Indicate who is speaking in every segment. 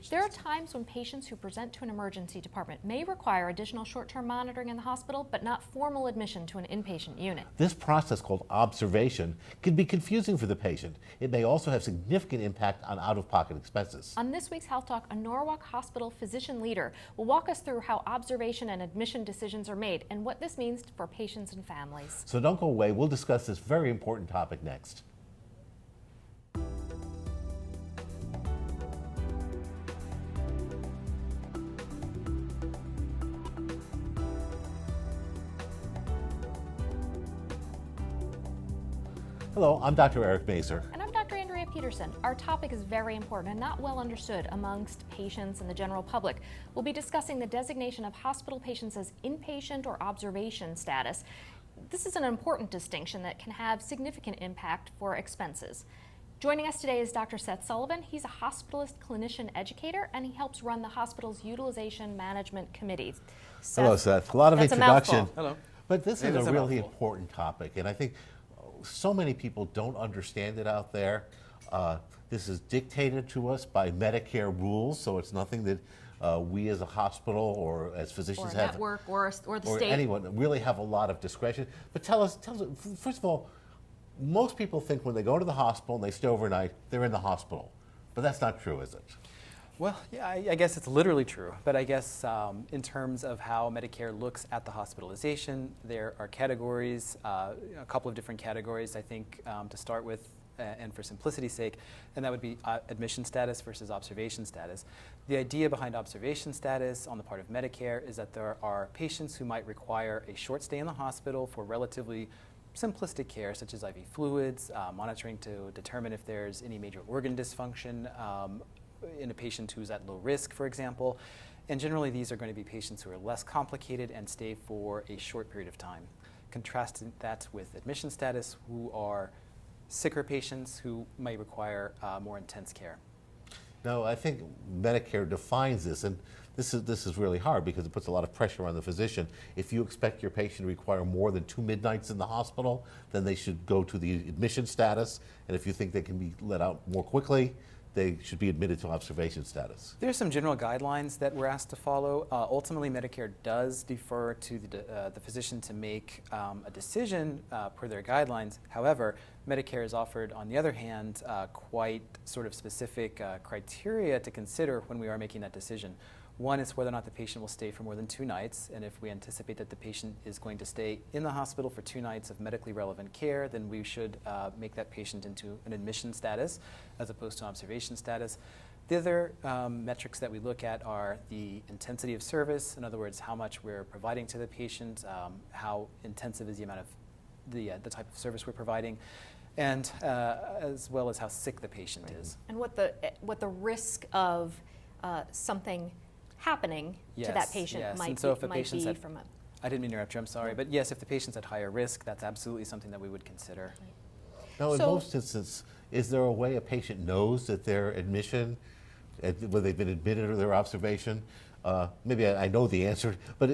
Speaker 1: observations.
Speaker 2: There are times when patients who present to an emergency department may require additional short-term monitoring in the hospital, but not formal admission to an inpatient unit.
Speaker 3: This process, called observation, can be confusing for the patient. It may also have significant impact on out-of-pocket expenses.
Speaker 2: On this week's Health Talk, a Norwalk Hospital physician leader will walk us through how observation and admission decisions are made and what this means for patients and families.
Speaker 3: So don't go away. We'll discuss this very important topic next. Hello, I'm Dr. Eric Mazer.
Speaker 2: And I'm Dr. Andrea Peterson. Our topic is very important and not well understood amongst patients and the general public. We'll be discussing the designation of hospital patients as inpatient or observation status. This is an important distinction that can have significant impact for expenses. Joining us today is Dr. Seth Sullivan. He's a hospitalist clinician educator, and he helps run the hospital's utilization management committee.
Speaker 3: Hello, Seth. A lot of introduction.
Speaker 1: Hello.
Speaker 3: But this is a really important topic, and I think so many people don't understand it out there. This is dictated to us by Medicare rules, so it's nothing that we as a hospital or as physicians
Speaker 2: or a network or the
Speaker 3: or
Speaker 2: state.
Speaker 3: Anyone really have a lot of discretion. But tell us, first of all, most people think when they go to the hospital and they stay overnight, they're in the hospital. But that's not true, is it?
Speaker 1: Well, yeah, I guess it's literally true, but I guess in terms of how Medicare looks at the hospitalization, there are categories, a couple of different categories, I think, to start with, and for simplicity's sake, and that would be admission status versus observation status. The idea behind observation status on the part of Medicare is that there are patients who might require a short stay in the hospital for relatively simplistic care, such as IV fluids, monitoring to determine if there's any major organ dysfunction, in a patient who's at low risk, for example. And generally, these are going to be patients who are less complicated and stay for a short period of time. Contrasting that with admission status, who are sicker patients who may require more intense care.
Speaker 3: No, I think Medicare defines this, and this is really hard because it puts a lot of pressure on the physician. If you expect your patient to require more than 2 midnights in the hospital, then they should go to the admission status, and if you think they can be let out more quickly, they should be admitted to observation status.
Speaker 1: There's some general guidelines that we're asked to follow. Ultimately, Medicare does defer to the physician to make a decision per their guidelines. However, Medicare has offered, on the other hand, quite sort of specific criteria to consider when we are making that decision. One is whether or not the patient will stay for more than 2 nights, and if we anticipate that the patient is going to stay in the hospital for 2 nights of medically relevant care, then we should make that patient into an admission status as opposed to observation status. The other metrics that we look at are the intensity of service, in other words, how much we're providing to the patient, how intensive is the amount of the type of service we're providing, and as well as how sick the patient is.
Speaker 2: And what the risk of something happening to that patient might
Speaker 1: and so if a
Speaker 2: be
Speaker 1: patient's at,
Speaker 2: from a...
Speaker 1: I didn't mean to interrupt you, I'm sorry, but yes, if the patient's at higher risk, that's absolutely something that we would consider.
Speaker 3: Now, in most instances, is there a way a patient knows that their admission, whether they've been admitted or their observation? Maybe I know the answer, but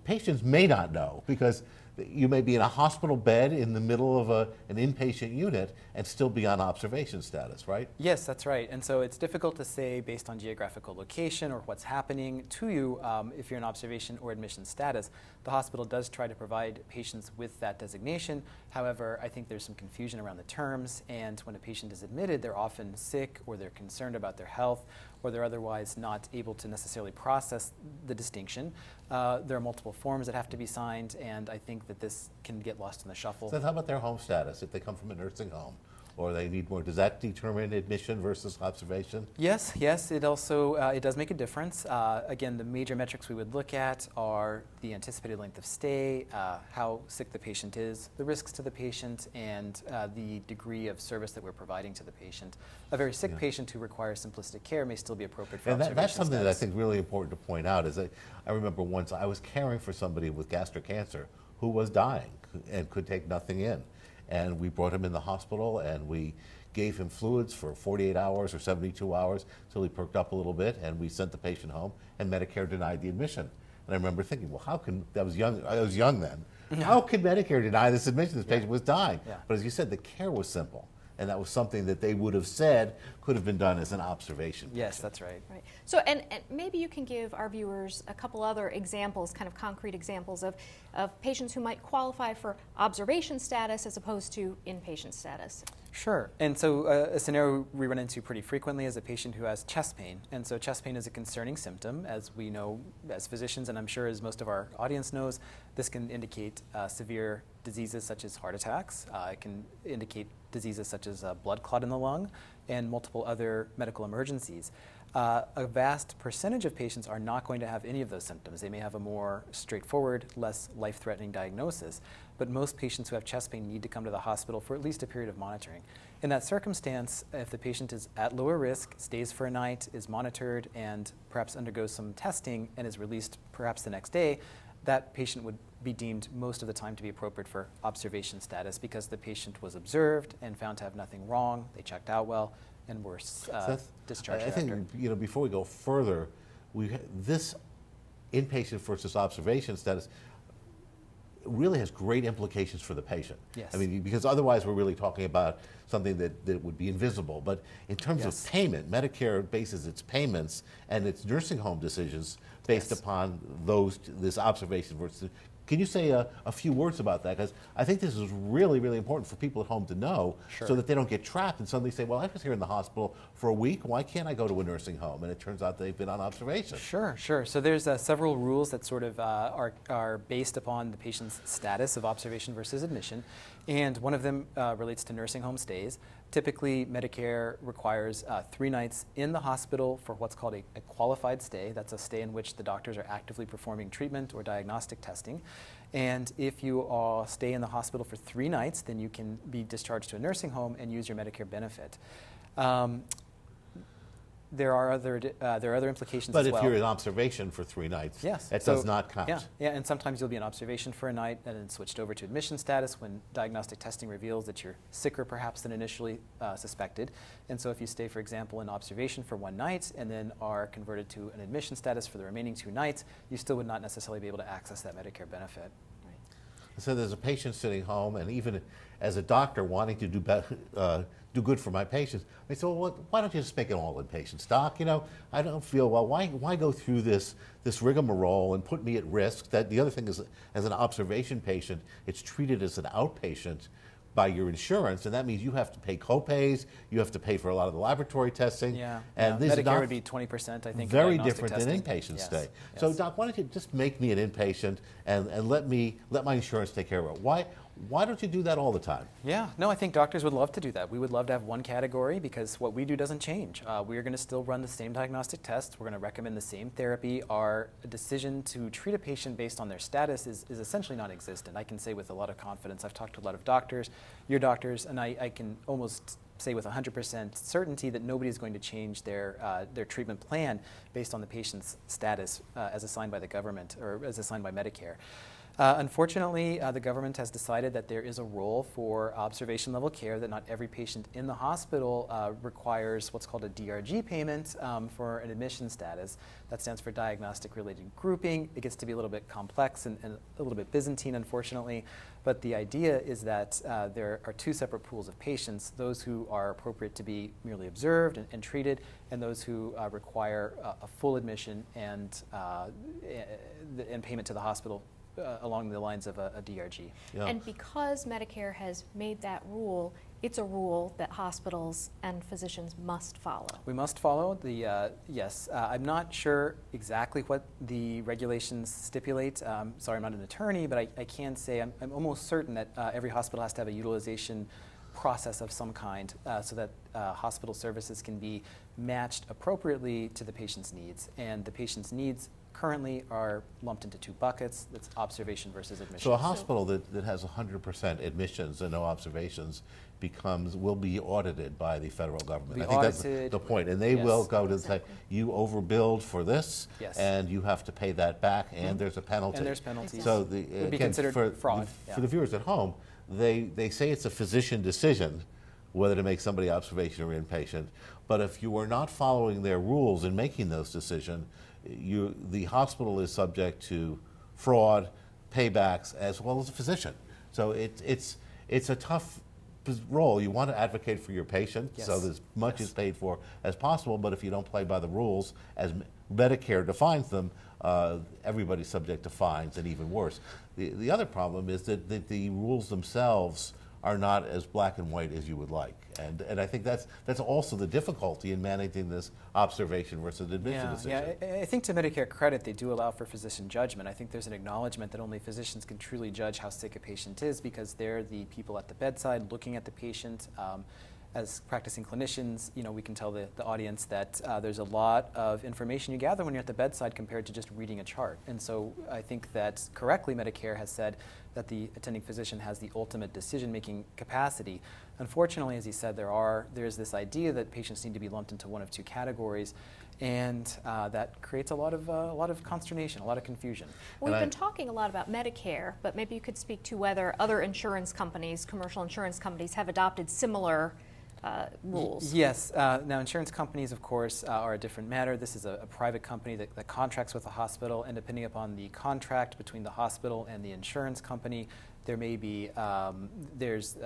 Speaker 3: patients may not know because you may be in a hospital bed in the middle of an inpatient unit and still be on observation status, right?
Speaker 1: Yes, that's right. And so it's difficult to say based on geographical location or what's happening to you if you're in observation or admission status. The hospital does try to provide patients with that designation. However, I think there's some confusion around the terms, and when a patient is admitted, they're often sick or they're concerned about their health, or they're otherwise not able to necessarily process the distinction. There are multiple forms that have to be signed, and I think that this can get lost in the shuffle.
Speaker 3: So how about their home status, if they come from a nursing home? Or they need more, does that determine admission versus observation?
Speaker 1: Yes, it also, it does make a difference. Again, the major metrics we would look at are the anticipated length of stay, how sick the patient is, the risks to the patient, and the degree of service that we're providing to the patient. A very sick patient who requires simplistic care may still be appropriate for observation
Speaker 3: that's something
Speaker 1: status.
Speaker 3: that I think really important to point out is that I remember once I was caring for somebody with gastric cancer who was dying and could take nothing in. And we brought him in the hospital and we gave him fluids for 48 hours or 72 hours till he perked up a little bit, and we sent the patient home, and Medicare denied the admission. And I remember thinking, well, how can, I was young then, how could Medicare deny this admission? This patient was dying. But as you said, the care was simple. and that was something that they would have said could have been done as an observation.
Speaker 1: Yes, that's right.
Speaker 2: Right. So, and maybe you can give our viewers a couple other examples, kind of concrete examples of patients who might qualify for observation status as opposed to inpatient status.
Speaker 1: Sure. And so a scenario we run into pretty frequently is a patient who has chest pain. And so chest pain is a concerning symptom, as we know as physicians, and I'm sure as most of our audience knows. This can indicate severe diseases such as heart attacks. It can indicate diseases such as blood clot in the lung and multiple other medical emergencies. A vast percentage of patients are not going to have any of those symptoms. They may have a more straightforward, less life-threatening diagnosis, but most patients who have chest pain need to come to the hospital for at least a period of monitoring. In that circumstance, if the patient is at lower risk, stays for a night, is monitored, and perhaps undergoes some testing and is released perhaps the next day, that patient would be deemed most of the time to be appropriate for observation status because the patient was observed and found to have nothing wrong, they checked out well, and were discharged
Speaker 3: I
Speaker 1: after.
Speaker 3: think, before we go further, this inpatient versus observation status really has great implications for the patient.
Speaker 1: Yes.
Speaker 3: I mean, because otherwise we're really talking about something that would be invisible. But in terms of payment, Medicare bases its payments and its nursing home decisions based upon this observation versus. Can you say a few words about that? Because I think this is really, really important for people at home to know so that they don't get trapped and suddenly say, well, I was here in the hospital for a week. Why can't I go to a nursing home? And it turns out they've been on observation.
Speaker 1: Sure. So there's several rules that sort of are based upon the patient's status of observation versus admission. And one of them relates to nursing home stays. Typically, Medicare requires 3 nights in the hospital for what's called a qualified stay. That's a stay in which the doctors are actively performing treatment or diagnostic testing. And if you stay in the hospital for 3 nights, then you can be discharged to a nursing home and use your Medicare benefit. There are other implications as well.
Speaker 3: But if you're in observation for 3 nights, it does not count.
Speaker 1: Yeah, and sometimes you'll be in observation for a night and then switched over to admission status when diagnostic testing reveals that you're sicker perhaps than initially suspected. And so if you stay, for example, in observation for 1 night and then are converted to an admission status for the remaining 2 nights, you still would not necessarily be able to access that Medicare benefit.
Speaker 3: So there's a patient sitting home, and even as a doctor wanting to do good for my patients, they say, well, why don't you just make it all inpatient, doc? I don't feel well. Why go through this rigmarole and put me at risk? That the other thing is, as an observation patient, it's treated as an outpatient by your insurance, and that means you have to pay co-pays, you have to pay for a lot of the laboratory testing. And this
Speaker 1: Medicare would be 20%, I think.
Speaker 3: Very different than inpatient stay. So, Doc, why don't you just make me an inpatient and let my insurance take care of it? Why don't you do that all the time?
Speaker 1: Yeah, no, I think doctors would love to do that. We would love to have one category because what we do doesn't change. We are going to still run the same diagnostic tests. We're going to recommend the same therapy. Our decision to treat a patient based on their status is essentially non-existent. I can say with a lot of confidence, I've talked to a lot of doctors, your doctors, and I can almost say with 100% certainty that nobody is going to change their treatment plan based on the patient's status as assigned by the government or as assigned by Medicare. Unfortunately, the government has decided that there is a role for observation level care, that not every patient in the hospital requires what's called a DRG payment for an admission status. That stands for diagnostic related grouping. It gets to be a little bit complex and a little bit Byzantine, unfortunately. But the idea is that there are 2 separate pools of patients, those who are appropriate to be merely observed and treated, and those who require a full admission and payment to the hospital along the lines of a DRG.
Speaker 2: And because Medicare has made that rule, it's a rule that hospitals and physicians must follow.
Speaker 1: We must follow yes. I'm not sure exactly what the regulations stipulate. Sorry, I'm not an attorney, but I can say I'm almost certain that every hospital has to have a utilization process of some kind so that hospital services can be matched appropriately to the patient's needs. And the patient's needs currently are lumped into 2 buckets. That's observation versus admission.
Speaker 3: So a hospital that has 100% admissions and no observations will be audited by the federal government. I think that's the point. And they will go to say, you overbilled for this, and you have to pay that back, and there's a penalty.
Speaker 1: And there's penalties.
Speaker 3: So
Speaker 1: would be considered fraud.
Speaker 3: For the viewers at home, they say it's a physician decision whether to make somebody observation or inpatient. But if you are not following their rules in making those decisions, the hospital is subject to fraud, paybacks, as well as a physician. So it's a tough role. You want to advocate for your patient,
Speaker 1: Yes.
Speaker 3: so that as much
Speaker 1: Yes.
Speaker 3: is paid for as possible, but if you don't play by the rules as Medicare defines them, everybody's subject to fines, and even worse. The other problem is that the rules themselves are not as black and white as you would like. And I think that's also the difficulty in managing this observation versus admission decision.
Speaker 1: I think to Medicare credit, they do allow for physician judgment. I think there's an acknowledgement that only physicians can truly judge how sick a patient is, because they're the people at the bedside looking at the patient. As practicing clinicians, we can tell the audience that there's a lot of information you gather when you're at the bedside compared to just reading a chart. And so I think that correctly Medicare has said that the attending physician has the ultimate decision-making capacity. Unfortunately, as he said, there's this idea that patients need to be lumped into one of two categories, and that creates a lot of consternation, a lot of confusion.
Speaker 2: We've been talking a lot about Medicare, but maybe you could speak to whether other insurance companies, commercial insurance companies, have adopted similar rules.
Speaker 1: Yes. Now, insurance companies, of course, are a different matter. This is a private company that contracts with the hospital, and depending upon the contract between the hospital and the insurance company, there may be, there's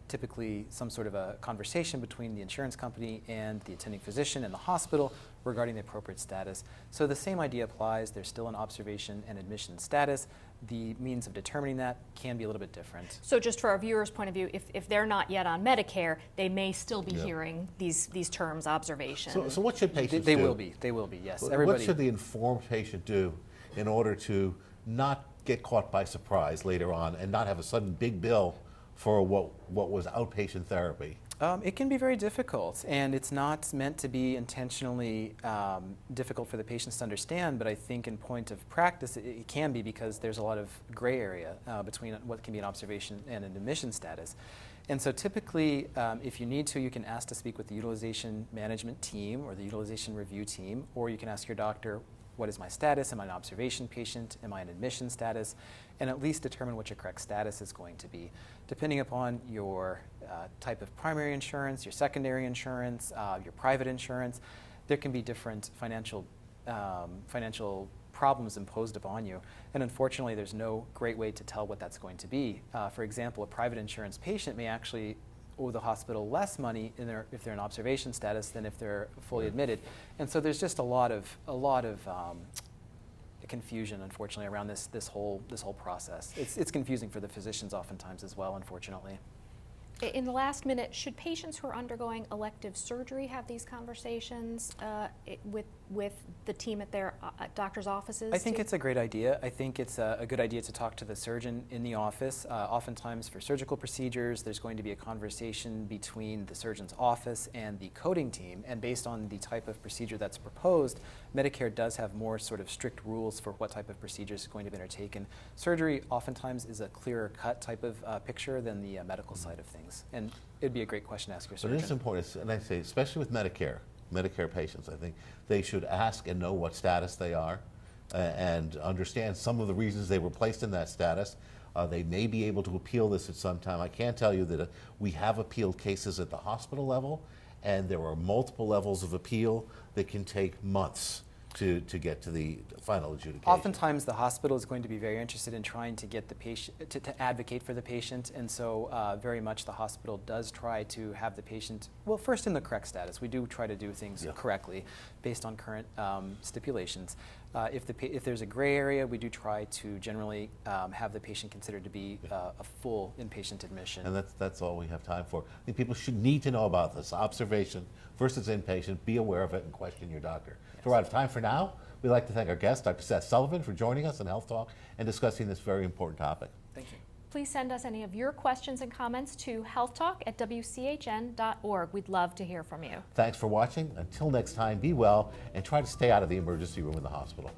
Speaker 1: typically some sort of a conversation between the insurance company and the attending physician and the hospital regarding the appropriate status. So the same idea applies. There's still an observation and admission status. The means of determining that can be a little bit different.
Speaker 2: So just for our viewers' point of view, if they're not yet on Medicare, they may still be hearing these terms, observation.
Speaker 3: So what should patients
Speaker 1: They
Speaker 3: do?
Speaker 1: will be, yes.
Speaker 3: What should the informed patient do in order to not get caught by surprise later on and not have a sudden big bill for what was outpatient therapy?
Speaker 1: It can be very difficult, and it's not meant to be intentionally difficult for the patients to understand, but I think in point of practice it can be, because there's a lot of gray area between what can be an observation and an admission status. And so typically, if you need to, you can ask to speak with the utilization management team or the utilization review team, or you can ask your doctor, what is my status? Am I an observation patient? Am I an admission status? And at least determine what your correct status is going to be. Depending upon your type of primary insurance, your secondary insurance, your private insurance, there can be different financial problems imposed upon you. And unfortunately, there's no great way to tell what that's going to be. For example, a private insurance patient may actually owe the hospital less money if they're in observation status than if they're fully admitted. And so there's just a lot of confusion, unfortunately, around this whole process. It's confusing for the physicians oftentimes as well, unfortunately.
Speaker 2: In the last minute, should patients who are undergoing elective surgery have these conversations with the team at their doctor's offices?
Speaker 1: I think it's a great idea. I think it's a good idea to talk to the surgeon in the office. Oftentimes for surgical procedures, there's going to be a conversation between the surgeon's office and the coding team, and based on the type of procedure that's proposed, Medicare does have more sort of strict rules for what type of procedure is going to be undertaken. Surgery oftentimes is a clearer cut type of picture than the medical side of things. And it'd be a great question to ask your surgeon.
Speaker 3: But it is important, and I say, especially with Medicare patients, I think they should ask and know what status they are and understand some of the reasons they were placed in that status. They may be able to appeal this at some time. I can tell you that we have appealed cases at the hospital level, and there are multiple levels of appeal that can take months to get to the final adjudication.
Speaker 1: Oftentimes the hospital is going to be very interested in trying to get the patient, to advocate for the patient, and so very much the hospital does try to have the patient, well, first in the correct status. We do try to do things correctly based on current stipulations. If there's a gray area, we do try to generally have the patient considered to be a full inpatient admission.
Speaker 3: And that's all we have time for. I think people should need to know about this observation versus inpatient. Be aware of it and question your doctor. Yes. So we're out of time for now. We'd like to thank our guest, Dr. Seth Sullivan, for joining us on Health Talk and discussing this very important topic.
Speaker 1: Thank you.
Speaker 2: Please send us any of your questions and comments to healthtalk@wchn.org. We'd love to hear from you.
Speaker 3: Thanks for watching. Until next time, be well and try to stay out of the emergency room in the hospital.